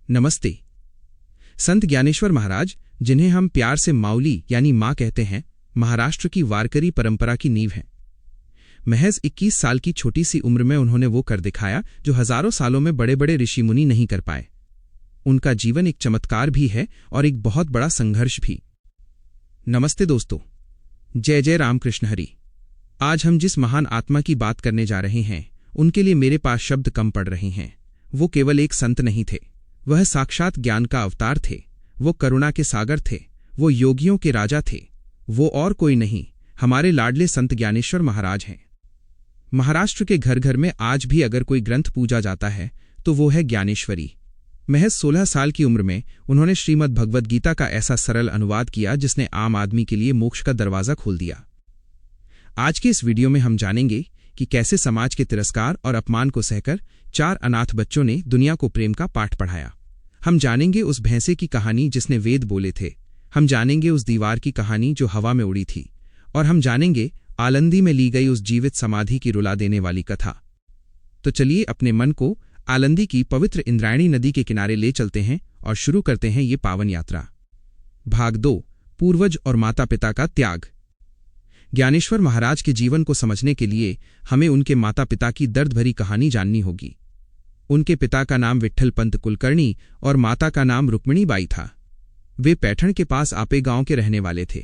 नमस्ते। संत ज्ञानेश्वर महाराज, जिन्हें हम प्यार से माउली यानी माँ कहते हैं, महाराष्ट्र की वारकरी परंपरा की नींव हैं। महज 21 साल की छोटी सी उम्र में उन्होंने वो कर दिखाया जो हजारों सालों में बड़े बड़े ऋषि मुनि नहीं कर पाए। उनका जीवन एक चमत्कार भी है और एक बहुत बड़ा संघर्ष भी। नमस्ते दोस्तों, जय जय रामकृष्ण हरि। आज हम जिस महान आत्मा की बात करने जा रहे हैं, उनके लिए मेरे पास शब्द कम पड़ रहे हैं। वो केवल एक संत नहीं थे, वह साक्षात ज्ञान का अवतार थे। वो करुणा के सागर थे, वो योगियों के राजा थे। वो और कोई नहीं, हमारे लाडले संत ज्ञानेश्वर महाराज हैं। महाराष्ट्र के घर घर में आज भी अगर कोई ग्रंथ पूजा जाता है तो वो है ज्ञानेश्वरी। महज 16 साल की उम्र में उन्होंने श्रीमद् भगवद गीता का ऐसा सरल अनुवाद किया जिसने आम आदमी के लिए मोक्ष का दरवाजा खोल दिया। आज के इस वीडियो में हम जानेंगे कि कैसे समाज के तिरस्कार और अपमान को सहकर 4 अनाथ बच्चों ने दुनिया को प्रेम का पाठ पढ़ाया। हम जानेंगे उस भैंसे की कहानी जिसने वेद बोले थे। हम जानेंगे उस दीवार की कहानी जो हवा में उड़ी थी। और हम जानेंगे आलंदी में ली गई उस जीवित समाधि की रुला देने वाली कथा। तो चलिए अपने मन को आलंदी की पवित्र इंद्रायणी नदी के किनारे ले चलते हैं और शुरू करते हैं ये पावन यात्रा। भाग 2, पूर्वज और माता पिता का त्याग। ज्ञानेश्वर महाराज के जीवन को समझने के लिए हमें उनके माता पिता की दर्द भरी कहानी जाननी होगी। उनके पिता का नाम विट्ठल पंत कुलकर्णी और माता का नाम रुक्मिणी बाई था। वे पैठण के पास आपे गांव के रहने वाले थे।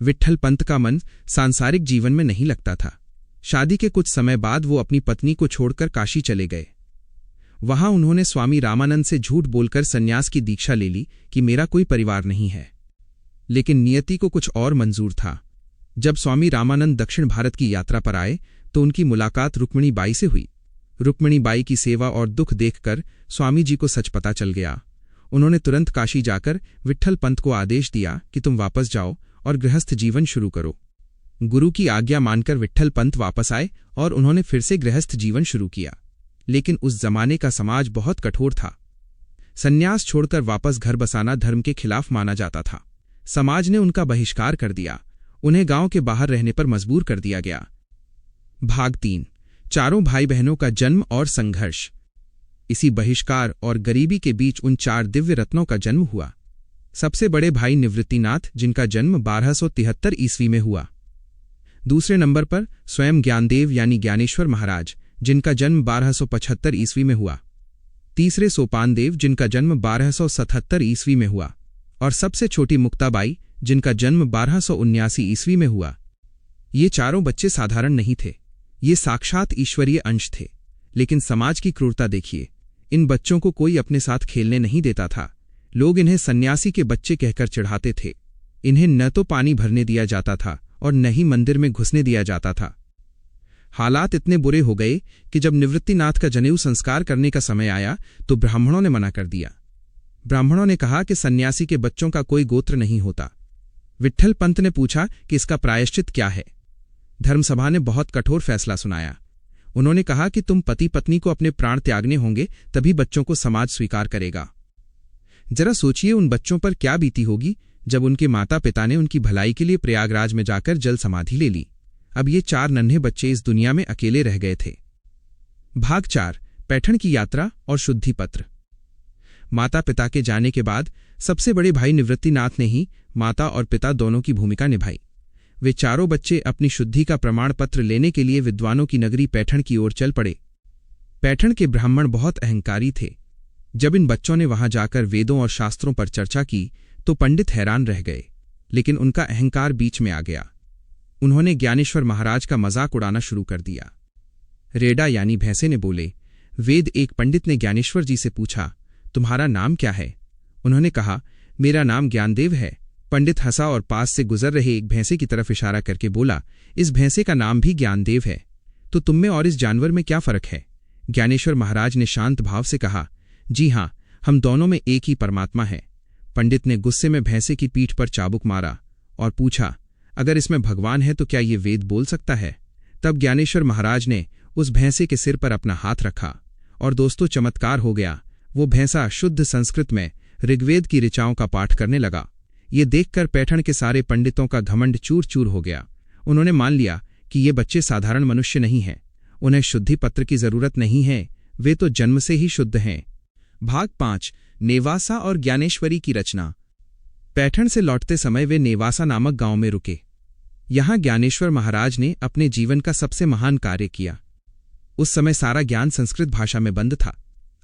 विट्ठल पंत का मन सांसारिक जीवन में नहीं लगता था। शादी के कुछ समय बाद वो अपनी पत्नी को छोड़कर काशी चले गए। वहां उन्होंने स्वामी रामानंद से झूठ बोलकर सन्यास की दीक्षा ले ली कि मेरा कोई परिवार नहीं है। लेकिन नियति को कुछ और मंजूर था। जब स्वामी रामानंद दक्षिण भारत की यात्रा पर आए तो उनकी मुलाकात रुक्मिणी बाई से हुई। रुक्मिणी बाई की सेवा और दुख देखकर स्वामी जी को सच पता चल गया। उन्होंने तुरंत काशी जाकर विट्ठल पंत को आदेश दिया कि तुम वापस जाओ और गृहस्थ जीवन शुरू करो। गुरु की आज्ञा मानकर विट्ठल पंत वापस आए और उन्होंने फिर से गृहस्थ जीवन शुरू किया। लेकिन उस जमाने का समाज बहुत कठोर था। सन्यास छोड़कर वापस घर बसाना धर्म के खिलाफ माना जाता था। समाज ने उनका बहिष्कार कर दिया। उन्हें गांव के बाहर रहने पर मजबूर कर दिया गया। भाग 3, चारों भाई बहनों का जन्म और संघर्ष। इसी बहिष्कार और गरीबी के बीच उन 4 दिव्य रत्नों का जन्म हुआ। सबसे बड़े भाई निवृत्तिनाथ, जिनका जन्म 1273 ईस्वी में हुआ। दूसरे नंबर पर स्वयं ज्ञानदेव यानी ज्ञानेश्वर महाराज, जिनका जन्म 1275 ईस्वी में हुआ। तीसरे सोपानदेव, जिनका जन्म 1277 ईस्वी में हुआ। और सबसे छोटी मुक्ताबाई, जिनका जन्म 1279 ईस्वी में हुआ। ये चारों बच्चे साधारण नहीं थे, ये साक्षात ईश्वरीय अंश थे। लेकिन समाज की क्रूरता देखिए। इन बच्चों को कोई अपने साथ खेलने नहीं देता था। लोग इन्हें सन्यासी के बच्चे कहकर चिढ़ाते थे। इन्हें न तो पानी भरने दिया जाता था और न ही मंदिर में घुसने दिया जाता था। हालात इतने बुरे हो गए कि जब निवृत्तिनाथ का जनेऊ संस्कार करने का समय आया तो ब्राह्मणों ने मना कर दिया। ब्राह्मणों ने कहा कि सन्यासी के बच्चों का कोई गोत्र नहीं होता। विट्ठल पंत ने पूछा कि इसका प्रायश्चित क्या है। धर्मसभा ने बहुत कठोर फैसला सुनाया। उन्होंने कहा कि तुम पति पत्नी को अपने प्राण त्यागने होंगे, तभी बच्चों को समाज स्वीकार करेगा। जरा सोचिए उन बच्चों पर क्या बीती होगी जब उनके माता पिता ने उनकी भलाई के लिए प्रयागराज में जाकर जल समाधि ले ली। अब ये 4 नन्हे बच्चे इस दुनिया में अकेले रह गए थे। भाग 4, पैठण की यात्रा और शुद्धि पत्र। माता पिता के जाने के बाद सबसे बड़े भाई निवृत्तिनाथ ने ही माता और पिता दोनों की भूमिका निभाई। वे चारों बच्चे अपनी शुद्धि का प्रमाण पत्र लेने के लिए विद्वानों की नगरी पैठण की ओर चल पड़े। पैठण के ब्राह्मण बहुत अहंकारी थे। जब इन बच्चों ने वहां जाकर वेदों और शास्त्रों पर चर्चा की तो पंडित हैरान रह गए। लेकिन उनका अहंकार बीच में आ गया। उन्होंने ज्ञानेश्वर महाराज का मजाक उड़ाना शुरू कर दिया। रेडा यानी भैंसे ने बोले, वेद एक पंडित ने ज्ञानेश्वर जी से पूछा, तुम्हारा नाम क्या है? उन्होंने कहा, मेरा नाम ज्ञानदेव है। पंडित हंसा और पास से गुजर रहे एक भैंसे की तरफ इशारा करके बोला, इस भैंसे का नाम भी ज्ञानदेव है, तो तुम में और इस जानवर में क्या फर्क है? ज्ञानेश्वर महाराज ने शांत भाव से कहा, जी हां, हम दोनों में एक ही परमात्मा है। पंडित ने गुस्से में भैंसे की पीठ पर चाबुक मारा और पूछा, अगर इसमें भगवान है तो क्या ये वेद बोल सकता है? तब ज्ञानेश्वर महाराज ने उस भैंसे के सिर पर अपना हाथ रखा और दोस्तों चमत्कार हो गया। वो भैंसा शुद्ध संस्कृत में ऋग्वेद की ऋचाओं का पाठ करने लगा। ये देखकर पैठण के सारे पंडितों का घमंड चूर चूर हो गया। उन्होंने मान लिया कि ये बच्चे साधारण मनुष्य नहीं हैं, उन्हें शुद्धि पत्र की जरूरत नहीं है, वे तो जन्म से ही शुद्ध हैं। भाग 5, नेवासा और ज्ञानेश्वरी की रचना। पैठण से लौटते समय वे नेवासा नामक गांव में रुके। यहां ज्ञानेश्वर महाराज ने अपने जीवन का सबसे महान कार्य किया। उस समय सारा ज्ञान संस्कृत भाषा में बंद था।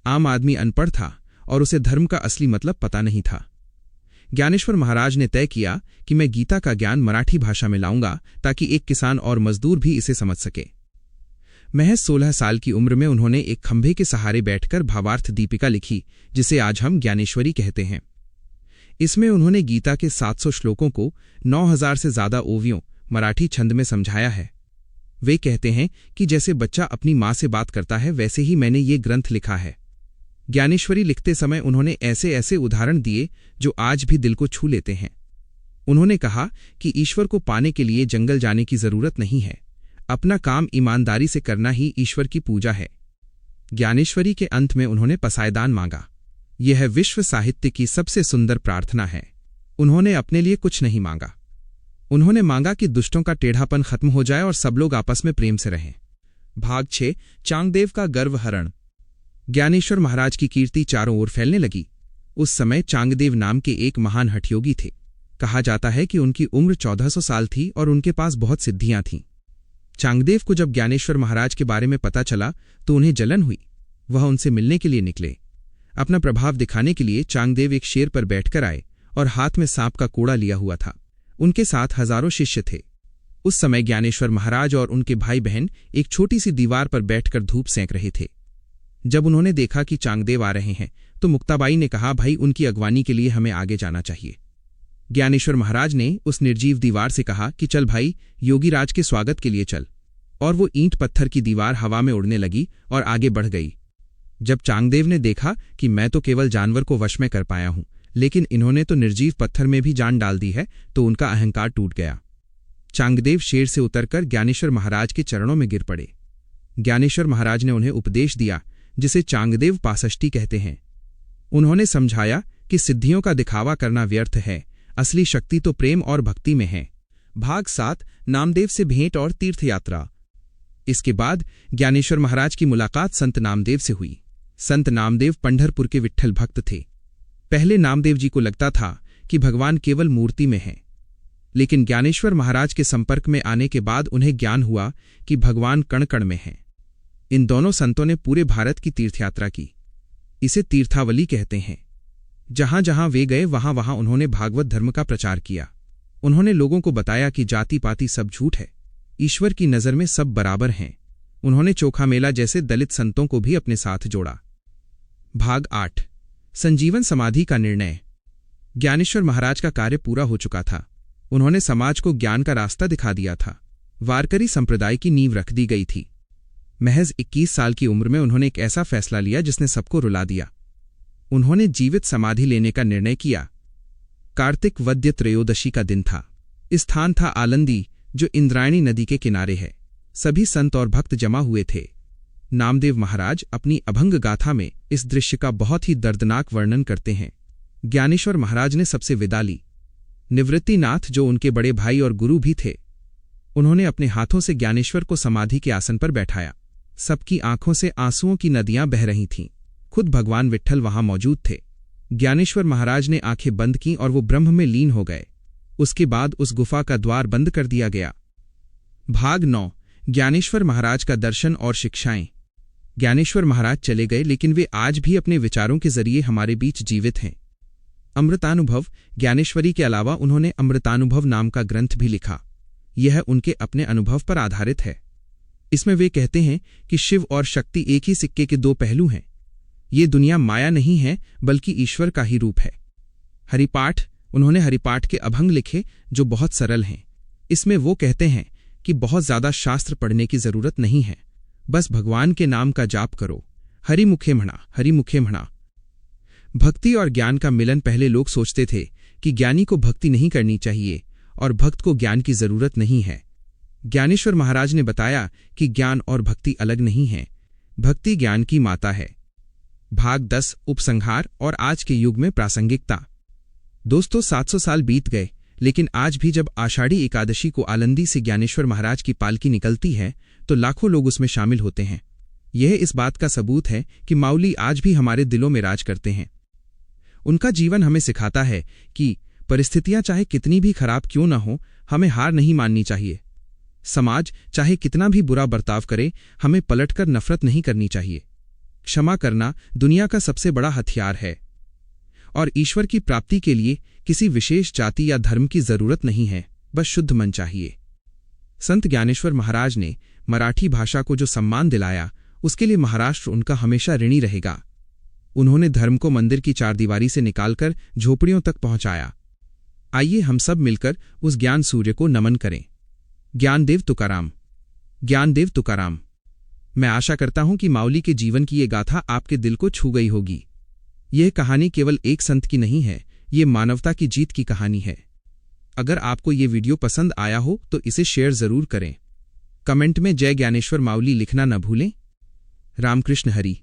आम आदमी अनपढ़ था और उसे धर्म का असली मतलब पता नहीं था। ज्ञानेश्वर महाराज ने तय किया कि मैं गीता का ज्ञान मराठी भाषा में लाऊंगा ताकि एक किसान और मजदूर भी इसे समझ सके। महज 16 साल की उम्र में उन्होंने एक खंभे के सहारे बैठकर भावार्थ दीपिका लिखी, जिसे आज हम ज्ञानेश्वरी कहते हैं। इसमें उन्होंने गीता के 700 श्लोकों को 9000 से ज्यादा ओवियों मराठी छंद में समझाया है। वे कहते हैं कि जैसे बच्चा अपनी माँ से बात करता है वैसे ही मैंने ये ग्रंथ लिखा है। ज्ञानेश्वरी लिखते समय उन्होंने ऐसे ऐसे उदाहरण दिए जो आज भी दिल को छू लेते हैं। उन्होंने कहा कि ईश्वर को पाने के लिए जंगल जाने की जरूरत नहीं है, अपना काम ईमानदारी से करना ही ईश्वर की पूजा है। ज्ञानेश्वरी के अंत में उन्होंने पसायदान मांगा। यह विश्व साहित्य की सबसे सुंदर प्रार्थना है। उन्होंने अपने लिए कुछ नहीं मांगा। उन्होंने मांगा कि दुष्टों का टेढ़ापन खत्म हो जाए और सब लोग आपस में प्रेम से रहें। भाग 6 चांगदेव का गर्वहरण। ज्ञानेश्वर महाराज की कीर्ति चारों ओर फैलने लगी। उस समय चांगदेव नाम के एक महान हठयोगी थे। कहा जाता है कि उनकी उम्र 1400 साल थी और उनके पास बहुत सिद्धियां थीं। चांगदेव को जब ज्ञानेश्वर महाराज के बारे में पता चला तो उन्हें जलन हुई। वह उनसे मिलने के लिए निकले। अपना प्रभाव दिखाने के लिए चांगदेव एक शेर पर बैठकर आए और हाथ में सांप का कोड़ा लिया हुआ था। उनके साथ हजारों शिष्य थे। उस समय ज्ञानेश्वर महाराज और उनके भाई बहन एक छोटी सी दीवार पर बैठकर धूप सेंक रहे थे। जब उन्होंने देखा कि चांगदेव आ रहे हैं तो मुक्ताबाई ने कहा, भाई उनकी अगवानी के लिए हमें आगे जाना चाहिए। ज्ञानेश्वर महाराज ने उस निर्जीव दीवार से कहा कि चल भाई, योगीराज के स्वागत के लिए चल। और वो ईंट पत्थर की दीवार हवा में उड़ने लगी और आगे बढ़ गई। जब चांगदेव ने देखा कि मैं तो केवल जानवर को वश में कर पाया हूं, लेकिन इन्होंने तो निर्जीव पत्थर में भी जान डाल दी है, तो उनका अहंकार टूट गया। चांगदेव शेर से उतरकर ज्ञानेश्वर महाराज के चरणों में गिर पड़े। ज्ञानेश्वर महाराज ने उन्हें उपदेश दिया, जिसे चांगदेव पासष्टी कहते हैं। उन्होंने समझाया कि सिद्धियों का दिखावा करना व्यर्थ है, असली शक्ति तो प्रेम और भक्ति में है। भाग 7 नामदेव से भेंट और तीर्थयात्रा। इसके बाद ज्ञानेश्वर महाराज की मुलाकात संत नामदेव से हुई। संत नामदेव पंढरपुर के विट्ठल भक्त थे। पहले नामदेव जी को लगता था कि भगवान केवल मूर्ति में है, लेकिन ज्ञानेश्वर महाराज के संपर्क में आने के बाद उन्हें ज्ञान हुआ कि भगवान कण कण में हैं। इन दोनों संतों ने पूरे भारत की तीर्थयात्रा की। इसे तीर्थावली कहते हैं। जहां जहां वे गए वहां वहां उन्होंने भागवत धर्म का प्रचार किया। उन्होंने लोगों को बताया कि जाति पाति सब झूठ है, ईश्वर की नजर में सब बराबर हैं। उन्होंने चोखा मेला जैसे दलित संतों को भी अपने साथ जोड़ा। भाग 8 संजीवन समाधि का निर्णय। ज्ञानेश्वर महाराज का कार्य पूरा हो चुका था। उन्होंने समाज को ज्ञान का रास्ता दिखा दिया था। वारकरी संप्रदाय की नींव रख दी गई थी। महज 21 साल की उम्र में उन्होंने एक ऐसा फैसला लिया जिसने सबको रुला दिया। उन्होंने जीवित समाधि लेने का निर्णय किया। कार्तिक वद्य त्रयोदशी का दिन था। स्थान था आलंदी, जो इंद्रायणी नदी के किनारे है। सभी संत और भक्त जमा हुए थे। नामदेव महाराज अपनी अभंग गाथा में इस दृश्य का बहुत ही दर्दनाक वर्णन करते हैं। ज्ञानेश्वर महाराज ने सबसे विदा ली। निवृत्तिनाथ, जो उनके बड़े भाई और गुरु भी थे, उन्होंने अपने हाथों से ज्ञानेश्वर को समाधि के आसन पर बैठाया। सबकी आंखों से आंसुओं की नदियां बह रही थीं। खुद भगवान विट्ठल वहां मौजूद थे। ज्ञानेश्वर महाराज ने आंखें बंद कीं और वो ब्रह्म में लीन हो गए। उसके बाद उस गुफा का द्वार बंद कर दिया गया। भाग 9 ज्ञानेश्वर महाराज का दर्शन और शिक्षाएं। ज्ञानेश्वर महाराज चले गए, लेकिन वे आज भी अपने विचारों के जरिए हमारे बीच जीवित हैं। अमृतानुभव। ज्ञानेश्वरी के अलावा उन्होंने अमृतानुभव नाम का ग्रंथ भी लिखा। यह उनके अपने अनुभव पर आधारित है। इसमें वे कहते हैं कि शिव और शक्ति एक ही सिक्के के दो पहलू हैं। ये दुनिया माया नहीं है, बल्कि ईश्वर का ही रूप है। हरिपाठ। उन्होंने हरिपाठ के अभंग लिखे जो बहुत सरल हैं। इसमें वो कहते हैं कि बहुत ज्यादा शास्त्र पढ़ने की जरूरत नहीं है, बस भगवान के नाम का जाप करो। हरि मुखे म्हणा, हरि मुखे म्हणा। भक्ति और ज्ञान का मिलन। पहले लोग सोचते थे कि ज्ञानी को भक्ति नहीं करनी चाहिए और भक्त को ज्ञान की जरूरत नहीं है। ज्ञानेश्वर महाराज ने बताया कि ज्ञान और भक्ति अलग नहीं हैं। भक्ति ज्ञान की माता है। भाग 10 उपसंहार और आज के युग में प्रासंगिकता। दोस्तों, 700 साल बीत गए, लेकिन आज भी जब आषाढ़ी एकादशी को आलंदी से ज्ञानेश्वर महाराज की पालकी निकलती है तो लाखों लोग उसमें शामिल होते हैं। यह इस बात का सबूत है कि माउली आज भी हमारे दिलों में राज करते हैं। उनका जीवन हमें सिखाता है कि परिस्थितियां चाहे कितनी भी खराब क्यों न हो, हमें हार नहीं माननी चाहिए। समाज चाहे कितना भी बुरा बर्ताव करे, हमें पलटकर नफरत नहीं करनी चाहिए। क्षमा करना दुनिया का सबसे बड़ा हथियार है और ईश्वर की प्राप्ति के लिए किसी विशेष जाति या धर्म की जरूरत नहीं है, बस शुद्ध मन चाहिए। संत ज्ञानेश्वर महाराज ने मराठी भाषा को जो सम्मान दिलाया, उसके लिए महाराष्ट्र उनका हमेशा ऋणी रहेगा। उन्होंने धर्म को मंदिर की चारदीवारी से निकालकर झोपड़ियों तक पहुंचाया। आइए हम सब मिलकर उस ज्ञान सूर्य को नमन करें। ज्ञानदेव तुकाराम। ज्ञानदेव तुकाराम। मैं आशा करता हूं कि माउली के जीवन की ये गाथा आपके दिल को छू गई होगी। यह कहानी केवल एक संत की नहीं है, ये मानवता की जीत की कहानी है। अगर आपको ये वीडियो पसंद आया हो तो इसे शेयर जरूर करें। कमेंट में जय ज्ञानेश्वर माउली लिखना न भूलें। रामकृष्ण हरि।